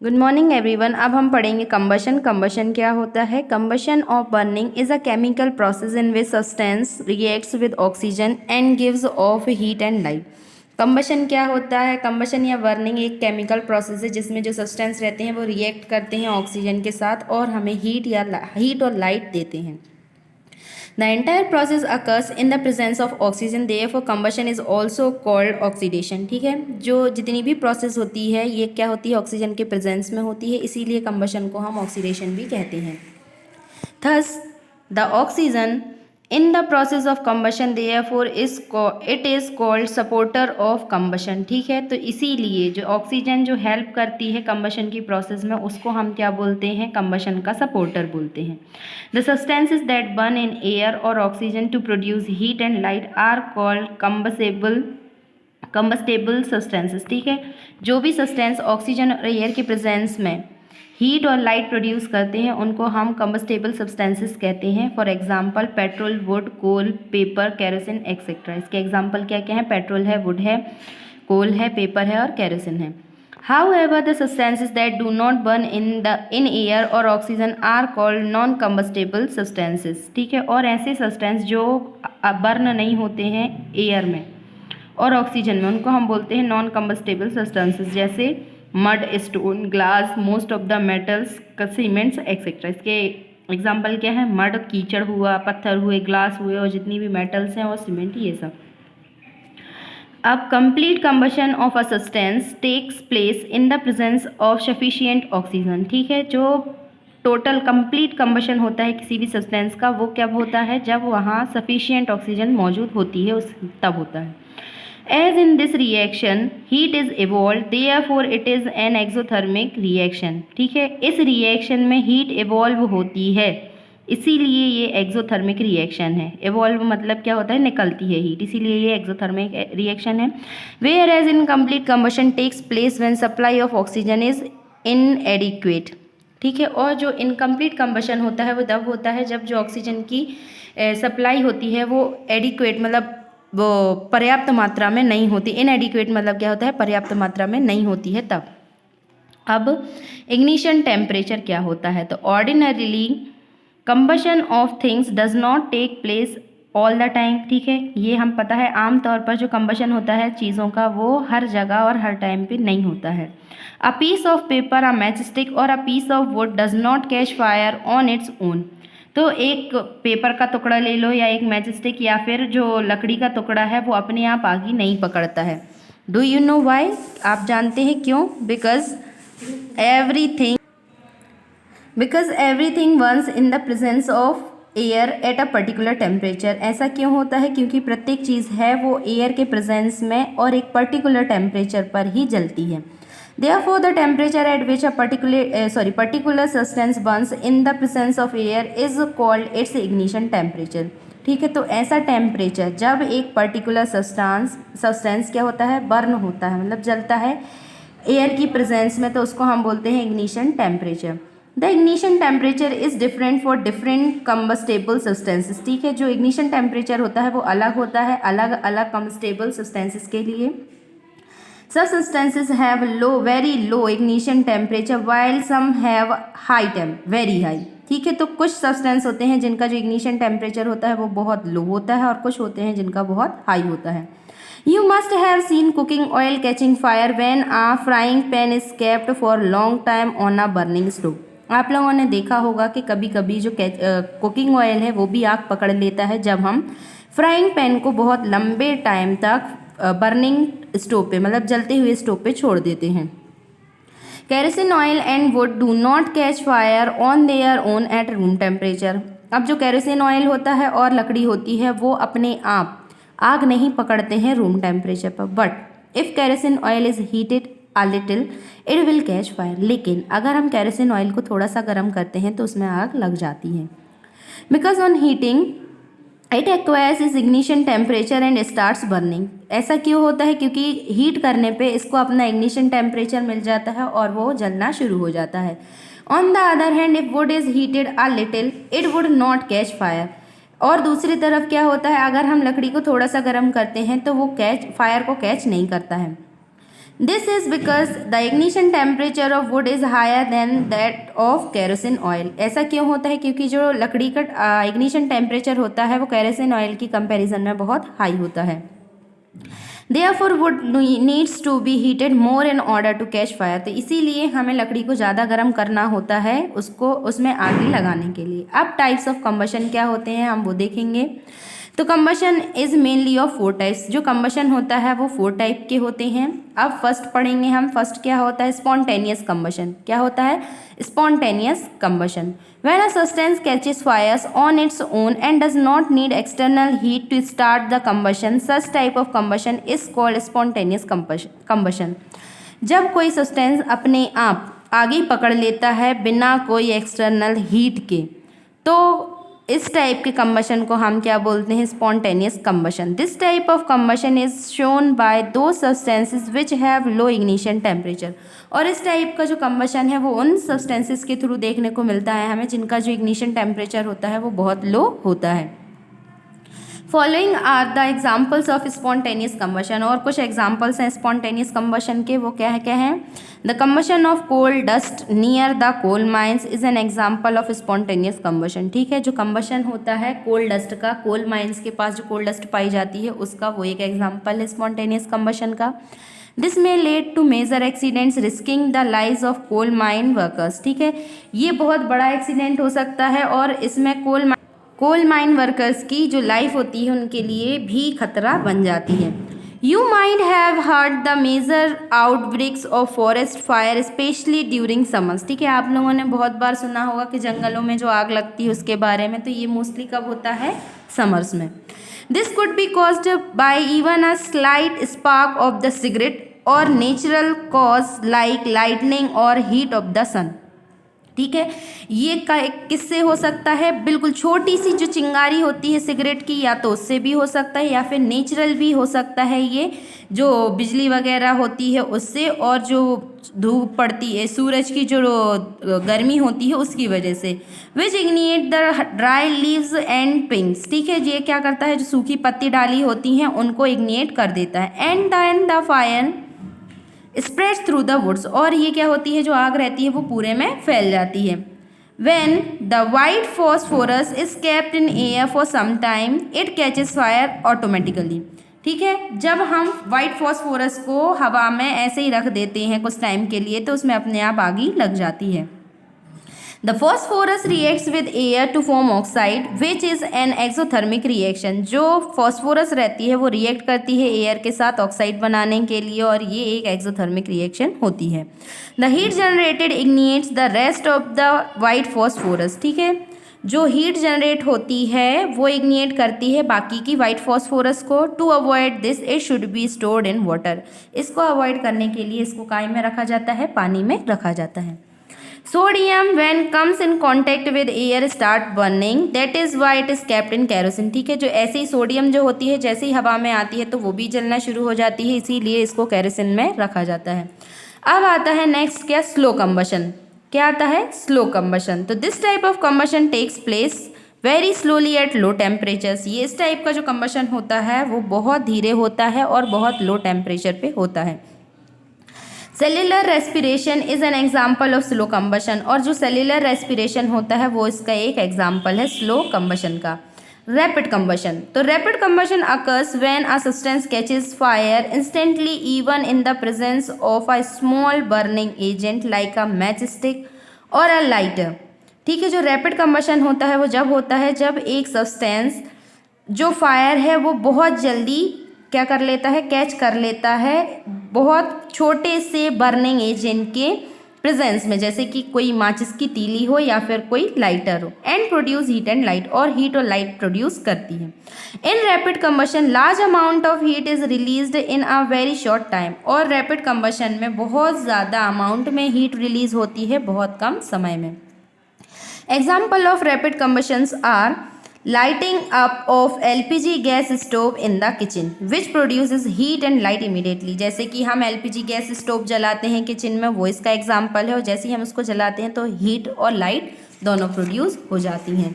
Good morning everyone. अब हम पढ़ेंगे कंबशन। कंबशन क्या होता है? Combustion of burning is a chemical process in which substance reacts with oxygen and gives off heat and light. Combustion क्या होता है? कंबशन या बर्निंग एक केमिकल प्रोसेस है जिसमें जो सब्सटेंस रहते हैं वो रिएक्ट करते हैं ऑक्सीजन के साथ और हमें हीट और लाइट देते हैं। The entire process occurs in the presence of oxygen, therefore combustion is also called oxidation। ठीक है, जो जितनी भी प्रोसेस होती है ये क्या होती है? ऑक्सीजन के प्रेजेंस में होती है, इसीलिए कंबशन को हम ऑक्सीडेशन भी कहते हैं। Thus, the oxygen in the process of combustion therefore it is called supporter of combustion। ठीक है, तो इसीलिए जो ऑक्सीजन जो हेल्प करती है कंबशन की प्रोसेस में उसको हम क्या बोलते हैं? कंबशन का सपोर्टर बोलते हैं। The substances that burn in air or oxygen to produce heat and light are called combustible substances। ठीक है, जो भी सब्सटेंस ऑक्सीजन और एयर के प्रेजेंस में हीट और लाइट प्रोड्यूस करते हैं उनको हम कंबस्टेबल सब्सटेंसेस कहते हैं। For example petrol, wood, coal, paper, kerosene etcetera. इसके एग्जांपल क्या क्या है? पेट्रोल है, वुड है, कोल है, पेपर है और केरोसिन है। However, the substances that do not burn in air or oxygen are called non-combustible substances। ठीक है, और ऐसे सब्सटेंस जो बर्न नहीं होते हैं एयर में और ऑक्सीजन में उनको हम बोलते हैं नॉन कंबस्टेबल सब्सटेंसेस, जैसे mud, stone, glass, most of the metals, cements etcetera. इसके एग्जांपल क्या है? मड कीचड़ हुआ, पत्थर हुए, ग्लास हुए और जितनी भी मेटल्स हैं और सीमेंट, ये सब। अब complete combustion of a substance takes place in the presence of sufficient oxygen. ठीक है, जो टोटल कंप्लीट कंबशन होता है किसी भी सब्सटेंस का वो कब होता है? जब वहाँ सफिशिएंट ऑक्सीजन मौजूद होती है, उस तब होता है। As in this reaction heat is evolved, therefore it is an exothermic reaction। ठीक है, इस रिएक्शन में हीट इवॉल्व होती है, इसीलिए ये एक्सोथर्मिक रिएक्शन है। इवॉल्व मतलब क्या होता है? निकलती है हीट, इसीलिए ये एक्सोथर्मिक रिएक्शन है। Whereas incomplete combustion takes place when supply of oxygen is inadequate. ठीक है, और जो इनकम्प्लीट कंबशन होता है वो तब होता है जब जो ऑक्सीजन की सप्लाई होती है वो एडिक्वेट मतलब वो पर्याप्त मात्रा में नहीं होती। इनएडिक्वेट मतलब क्या होता है? पर्याप्त मात्रा में नहीं होती है तब। अब इग्निशन टेम्परेचर क्या होता है? तो ordinarily combustion of things does not take place all the time. ठीक है, ये हम पता है आमतौर पर जो कंबशन होता है चीज़ों का वो हर जगह और हर टाइम पे नहीं होता है। A piece of paper, a match stick और a piece of wood does not catch fire on its own. तो एक पेपर का टुकड़ा ले लो या एक मैच स्टिक या फिर जो लकड़ी का टुकड़ा है वो अपने आप आग नहीं पकड़ता है। Do you know why? आप जानते हैं क्यों? Because everything Burns in the presence of air at a particular temperature. ऐसा क्यों होता है? क्योंकि प्रत्येक चीज़ है वो एयर के प्रेजेंस में और एक पर्टिकुलर टेम्परेचर पर ही जलती है। Therefore, the temperature at which a particular substance burns in the presence of air is called its ignition temperature। ठीक है, तो ऐसा टेम्परेचर जब एक पर्टिकुलर सब्सटेंस क्या होता है? बर्न होता है, मतलब जलता है एयर की प्रेजेंस में, तो उसको हम बोलते हैं ignition temperature. The ignition temperature is different for different combustible substances. ठीक है, जो इग्निशन टेम्परेचर होता है वो अलग होता है अलग अलग कंबस्टेबल सब्सटेंसेस के लिए। Some substances have very low ignition temperature while some have very high। ठीक है, तो कुछ सब्सटेंस होते हैं जिनका जो इग्निशन टेम्परेचर होता है वो बहुत लो होता है और कुछ होते हैं जिनका बहुत हाई होता है। You must have seen cooking oil catching fire when a frying pan is kept for long time on a burning stove। आप लोगों ने देखा होगा कि कभी कभी जो कुकिंग ऑयल है वो भी आग पकड़ लेता है जब हम फ्राइंग पैन को बहुत लंबे टाइम तक बर्निंग स्टोव पे मतलब जलते हुए स्टोव पे छोड़ देते हैं। Kerosene oil and would do not catch fire on their own at room temperature. अब जो केरोसिन ऑयल होता है और लकड़ी होती है वो अपने आप आग नहीं पकड़ते हैं रूम टेम्परेचर पर, but if kerosene oil is heated a little it will catch fire. लेकिन अगर हम केरोसिन ऑयल को थोड़ा सा गर्म करते हैं तो उसमें आग लग जाती है। Because on heating it acquires is ignition temperature and starts burning. ऐसा क्यों होता है? क्योंकि हीट करने पे इसको अपना इग्निशन टेम्परेचर मिल जाता है और वो जलना शुरू हो जाता है। On the other hand if would is heated a little it would not catch fire. और दूसरी तरफ क्या होता है? अगर हम लकड़ी को थोड़ा सा गर्म करते हैं तो वो फायर को कैच नहीं करता है। This is because the ignition temperature of wood is higher than that of kerosene oil. ऐसा क्यों होता है? क्योंकि जो लकड़ी का इग्निशन टेम्परेचर होता है वो केरोसिन ऑयल की कंपैरिजन में बहुत हाई होता है। Therefore wood needs to be heated more in order to catch fire। तो इसीलिए हमें लकड़ी को ज़्यादा गर्म करना होता है उसको उसमें आग लगाने के लिए। अब टाइप्स ऑफ कंबशन क्या होते हैं हम वो देखेंगे। तो combustion is mainly of 4 types. जो कंबशन होता है वो 4 टाइप के होते हैं। अब फर्स्ट पढ़ेंगे हम। फर्स्ट क्या होता है? Spontaneous combustion. क्या होता है? Spontaneous combustion. When a substance catches fires on its own and does not need external heat to start the combustion, such type of combustion is called spontaneous combustion। जब कोई substance अपने आप आगे पकड़ लेता है बिना कोई एक्सटर्नल हीट के, तो इस टाइप के कंबशन को हम क्या बोलते हैं? Spontaneous combustion. This type of combustion is shown by दो substances which have low ignition temperature. और इस टाइप का जो कंबशन है वो उन सब्सटेंसेस के थ्रू देखने को मिलता है हमें जिनका जो इग्निशन टेम्परेचर होता है वो बहुत लो होता है। Following are the examples of spontaneous combustion. और कुछ एग्जाम्पल्स हैं स्पॉन्टेनियस कंबशन के, वो क्या हैं? The combustion of coal dust near the coal mines is an example of spontaneous combustion. ठीक है, जो कंबशन होता है कोल डस्ट का, कोल माइंस के पास जो कोल डस्ट पाई जाती है उसका, वो एक एग्जाम्पल है स्पॉन्टेनियस कंबशन का। दिस में led to major accidents risking the lives of coal mine workers. ठीक है, ये बहुत बड़ा एक्सीडेंट हो सकता है और इसमें कोल माइन वर्कर्स की जो लाइफ होती है उनके लिए भी खतरा बन जाती है। You might have heard the major outbreaks of forest fire especially during summers. ठीक है, आप लोगों ने बहुत बार सुना होगा कि जंगलों में जो आग लगती है उसके बारे में, तो ये मोस्टली कब होता है? समर्स में। This could be caused by even a slight spark of the cigarette और नेचुरल कॉज लाइक लाइटनिंग और हीट ऑफ द सन। ठीक है, ये किससे हो सकता है? बिल्कुल छोटी सी जो चिंगारी होती है सिगरेट की, या तो उससे भी हो सकता है या फिर नेचुरल भी हो सकता है, ये जो बिजली वगैरह होती है उससे, और जो धूप पड़ती है सूरज की जो गर्मी होती है उसकी वजह से। Which ignite the dry leaves and pinks. ठीक है, ये क्या करता है? जो सूखी पत्ती डाली होती हैं उनको इग्निएट कर देता है। And the fire spreads through the woods. और ये क्या होती है? जो आग रहती है वो पूरे में फैल जाती है। When the white phosphorus is kept in air for some time, it catches fire automatically। ठीक है, जब हम वाइट फॉस्फोरस को हवा में ऐसे ही रख देते हैं कुछ टाइम के लिए तो उसमें अपने आप आग लग जाती है। The phosphorus reacts with air to form oxide, which is an exothermic reaction। जो फॉस्फोरस रहती है वो रिएक्ट करती है एयर के साथ ऑक्साइड बनाने के लिए, और ये एक एक्सोथर्मिक रिएक्शन होती है। The heat generated ignites the rest of the white phosphorus। ठीक है, जो हीट जनरेट होती है वो इग्निएट करती है बाकी की वाइट फॉस्फोरस को। To avoid this it should be stored in water. इसको अवॉइड करने के लिए इसको काय में रखा जाता है? पानी में रखा जाता है। Sodium when comes in contact with air start burning, that is why it is kept in kerosene। ठीक है, जो ऐसे ही सोडियम जो होती है जैसे ही हवा में आती है तो वो भी जलना शुरू हो जाती है, इसीलिए इसको केरोसिन में रखा जाता है। अब आता है नेक्स्ट क्या? Slow combustion. क्या आता है? Slow combustion. तो this type of combustion takes place very slowly at low temperatures. ये इस टाइप का जो कंबशन होता है वो बहुत धीरे होता है और बहुत लो टेम्परेचर पे होता है। Cellular respiration is an example of slow combustion. और जो सेल्युलर रेस्पिरेशन होता है वो इसका एक एग्जाम्पल है स्लो कंबशन का। Rapid combustion. तो rapid combustion occurs when a substance catches fire instantly even in the presence of a small burning agent like a match stick और अ लाइटर। ठीक है, जो रैपिड कंबशन होता है वो जब होता है जब एक सब्सटेंस जो फायर है वो बहुत जल्दी क्या कर लेता है? कैच कर लेता है बहुत छोटे से बर्निंग एजेंट के प्रेजेंस में, जैसे कि कोई माचिस की तीली हो या फिर कोई लाइटर हो। And produce heat and light. और हीट और लाइट प्रोड्यूस करती है। In rapid combustion large amount of heat is released in a very short time. और रैपिड कंबशन में बहुत ज़्यादा अमाउंट में हीट रिलीज होती है बहुत कम समय में। Example of rapid combustions are lighting up of LPG gas stove in the kitchen which produces heat and light immediately। जैसे कि हम LPG गैस स्टोव जलाते हैं किचन में, वो इसका एग्जाम्पल है, और जैसे ही हम उसको जलाते हैं तो हीट और लाइट दोनों प्रोड्यूस हो जाती हैं।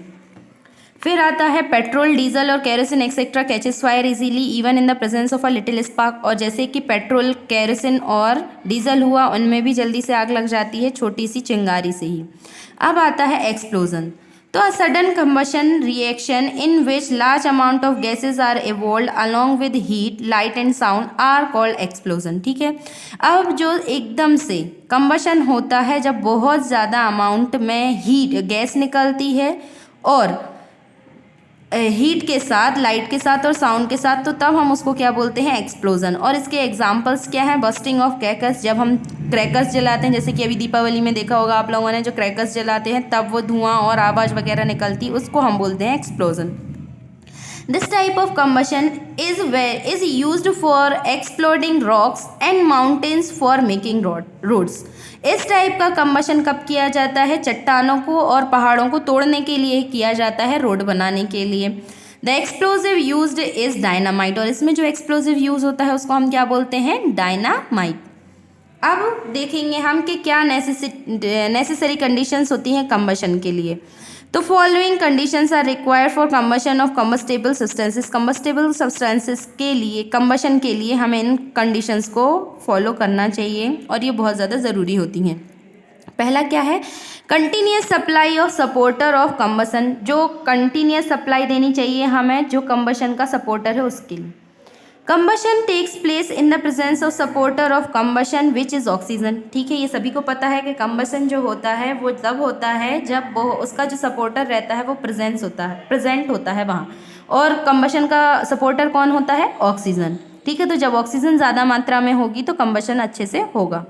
फिर आता है पेट्रोल, डीजल और kerosene etcetera catches fire easily even in the presence of a little spark. और जैसे कि पेट्रोल, केरोसिन और डीजल हुआ, उनमें भी जल्दी से आग लग जाती है छोटी सी चिंगारी से ही। अब आता है एक्सप्लोजन। तो a sudden combustion reaction in which large amount of gases are evolve along with heat, light and sound are called explosion. ठीक है, अब जो एकदम से कंबशन होता है जब बहुत ज़्यादा अमाउंट में हीट गैस निकलती है और हीट के साथ, लाइट के साथ और साउंड के साथ, तो तब हम उसको क्या बोलते हैं, एक्सप्लोजन। और इसके एग्जांपल्स क्या हैं, बस्टिंग ऑफ क्रैकर्स, जब हम क्रैकर्स जलाते हैं, जैसे कि अभी दीपावली में देखा होगा आप लोगों ने, जो क्रैकर्स जलाते हैं तब वो धुआं और आवाज़ वगैरह निकलती, उसको हम बोलते हैं explosion. This type of combustion is used for exploding rocks and mountains for making roads. इस टाइप का कंबशन कब किया जाता है, चट्टानों को और पहाड़ों को तोड़ने के लिए किया जाता है, रोड बनाने के लिए। The explosive used is dynamite, और इसमें जो एक्सप्लोजिव यूज होता है उसको हम क्या बोलते हैं, डायनामाइट। अब देखेंगे हम कि क्या नेसेसरी कंडीशंस होती हैं कंबशन के लिए। तो following conditions are required for combustion of combustible substances. Combustible substances के लिए, कंबशन के लिए हमें इन कंडीशंस को फॉलो करना चाहिए और ये बहुत ज़्यादा ज़रूरी होती हैं। पहला क्या है, continuous supply of supporter of combustion, जो कंटिन्यूस सप्लाई देनी चाहिए हमें जो कंबशन का सपोर्टर है उसके लिए। Combustion takes place in the presence of supporter of combustion which is oxygen. ठीक है, ये सभी को पता है कि कंबशन जो होता है वो तब होता है जब वो उसका जो सपोर्टर रहता है वो प्रेजेंट होता है वहाँ, और कंबशन का सपोर्टर कौन होता है, ऑक्सीजन। ठीक है, तो जब ऑक्सीजन ज़्यादा मात्रा में होगी तो कंबशन अच्छे से होगा।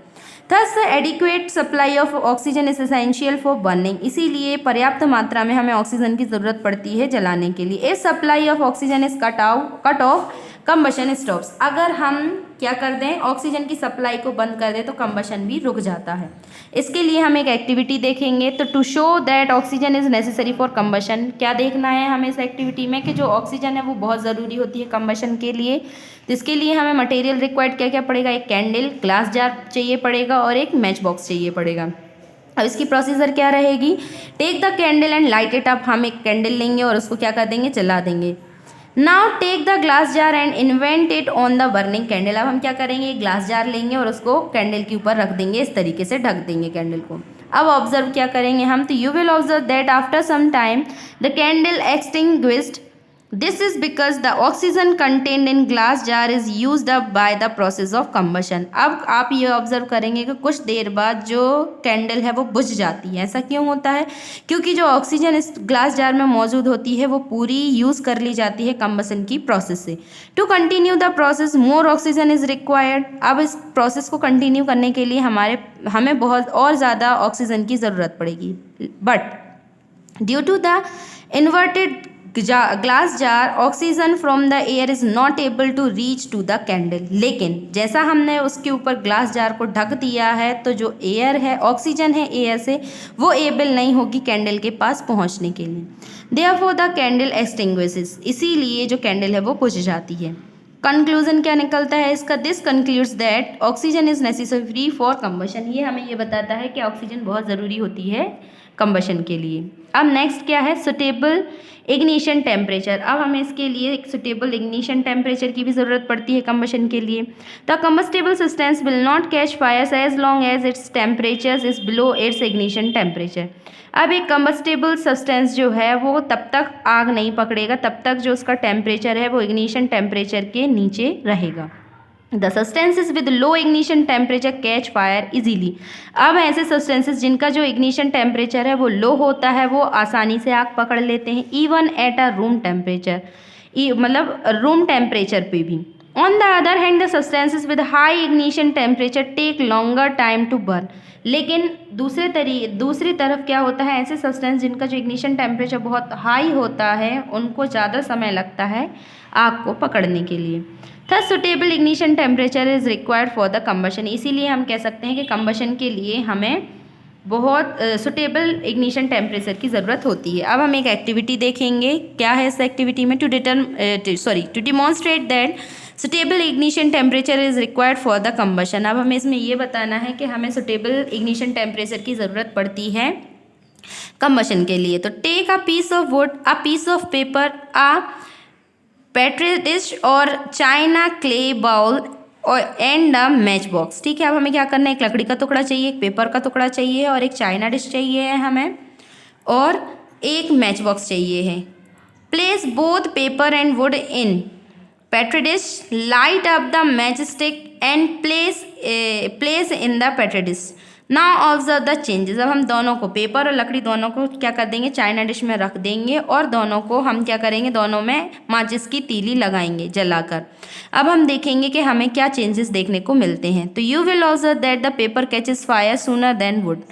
Thus adequate supply of oxygen is essential for burning, इसीलिए पर्याप्त मात्रा में हमें ऑक्सीजन की ज़रूरत पड़ती है जलाने के लिए। If supply of oxygen is cut off combustion stops, अगर हम क्या कर दें, ऑक्सीजन की सप्लाई को बंद कर दें तो कंबशन भी रुक जाता है। इसके लिए हम एक एक्टिविटी देखेंगे। तो to show that oxygen is necessary for combustion, क्या देखना है हमें इस एक्टिविटी में कि जो ऑक्सीजन है वो बहुत ज़रूरी होती है कंबशन के लिए। तो इसके लिए हमें मटेरियल रिक्वायर्ड क्या क्या पड़ेगा, एक कैंडल, ग्लास जार चाहिए पड़ेगा और एक मैच बॉक्स चाहिए पड़ेगा। अब इसकी प्रोसीजर क्या रहेगी, take the candle and light it up, हम एक कैंडल लेंगे और उसको क्या कर देंगे, जला देंगे। Now take the glass jar and invent it on the burning candle, अब हम क्या करेंगे, एक ग्लास जार लेंगे और उसको कैंडल के ऊपर रख देंगे, इस तरीके से ढक देंगे कैंडल को। अब ऑब्जर्व क्या करेंगे हम, तो you will observe that after some time the candle extinguished, this is because the oxygen contained in glass jar is used up by the process of combustion. अब आप ये ऑब्जर्व करेंगे कि कुछ देर बाद जो कैंडल है वो बुझ जाती है। ऐसा क्यों होता है, क्योंकि जो ऑक्सीजन इस ग्लास जार में मौजूद होती है वो पूरी यूज़ कर ली जाती है कंबशन की प्रोसेस से। To continue the process more oxygen is required, अब इस प्रोसेस को कंटिन्यू करने के लिए हमें बहुत और ज़्यादा ऑक्सीजन की ज़रूरत पड़ेगी। But due to the inverted glass jar oxygen from the air is not able to reach to the candle, लेकिन जैसा हमने उसके ऊपर ग्लास जार को ढक दिया है तो जो एयर है, ऑक्सीजन है एयर से, वो एबल नहीं होगी कैंडल के पास पहुंचने के लिए। देयरफॉर द कैंडल एक्सटिंग्विशेस, इसीलिए जो कैंडल है वो बुझ जाती है। कंक्लूजन क्या निकलता है इसका, this concludes that oxygen is necessary for combustion, ये हमें ये बताता है कि ऑक्सीजन बहुत ज़रूरी होती है कंबशन के लिए। अब नेक्स्ट क्या है, सुटेबल इग्निशन टेम्परेचर, अब हमें इसके लिए एक सुटेबल इग्निशन टेम्परेचर की भी ज़रूरत पड़ती है कंबशन के लिए। The combustible substance will not catch fires as long as its temperature is below its ignition temperature. अब एक कंबस्टेबल सब्सटेंस जो है वो तब तक आग नहीं पकड़ेगा तब तक जो उसका टेम्परेचर है वो इग्निशन टेम्परेचर के नीचे रहेगा। The substances with low ignition temperature catch fire easily, अब ऐसे सब्सटेंसेज जिनका जो इग्निशन टेम्परेचर है वो लो होता है वो आसानी से आग पकड़ लेते हैं, even at a room temperature, मतलब रूम टेम्परेचर पे भी। On the other hand the substances with high ignition temperature take longer time to burn, लेकिन दूसरी तरफ क्या होता है, ऐसे सब्सटेंस जिनका जो इग्निशन टेम्परेचर बहुत हाई होता है उनको ज़्यादा समय लगता है आग को पकड़ने के लिए। Thus suitable ignition temperature is required for the combustion, इसीलिए हम कह सकते हैं कि कंबशन के लिए हमें बहुत सुटेबल इग्निशन टेम्परेचर की ज़रूरत होती है। अब हम एक एक्टिविटी देखेंगे, क्या है इस एक्टिविटी में, to demonstrate that suitable ignition temperature is required for the combustion. अब हमें इसमें ये बताना है कि हमें सुटेबल इग्निशन टेम्परेचर की ज़रूरत पड़ती है कंबशन के लिए। तो take a piece of wood, a piece of paper, a petri dish और चाइना क्ले बाउल और एंड अ मैच बॉक्स। ठीक है, अब हमें क्या करना है, एक लकड़ी का टुकड़ा चाहिए, एक पेपर का टुकड़ा चाहिए और एक चाइना डिश चाहिए है हमें, और एक मैच बॉक्स चाहिए है। Place both paper and would in petri dish, light up the match stick and place in the petri dish. Now observe the changes. अब हम दोनों को, पेपर और लकड़ी दोनों को क्या कर देंगे, चाइना डिश में रख देंगे और दोनों को हम क्या करेंगे, दोनों में माचिस की तीली लगाएंगे जलाकर। अब हम देखेंगे कि हमें क्या चेंजेस देखने को मिलते हैं। तो you will observe that the paper catches fire sooner than would.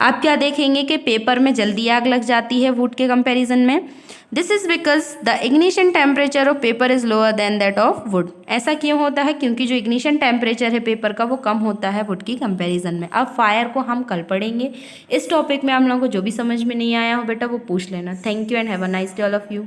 आप क्या देखेंगे कि पेपर में जल्दी आग लग जाती है वुड के कंपैरिजन में। This is because the ignition temperature of paper is lower than that of would. ऐसा क्यों होता है, क्योंकि जो इग्निशन टेम्परेचर है पेपर का वो कम होता है वुड की कंपैरिजन में। अब फायर को हम कल पढ़ेंगे। इस टॉपिक में आप लोगों को जो भी समझ में नहीं आया हो बेटा वो पूछ लेना। Thank you and have a nice day all of you.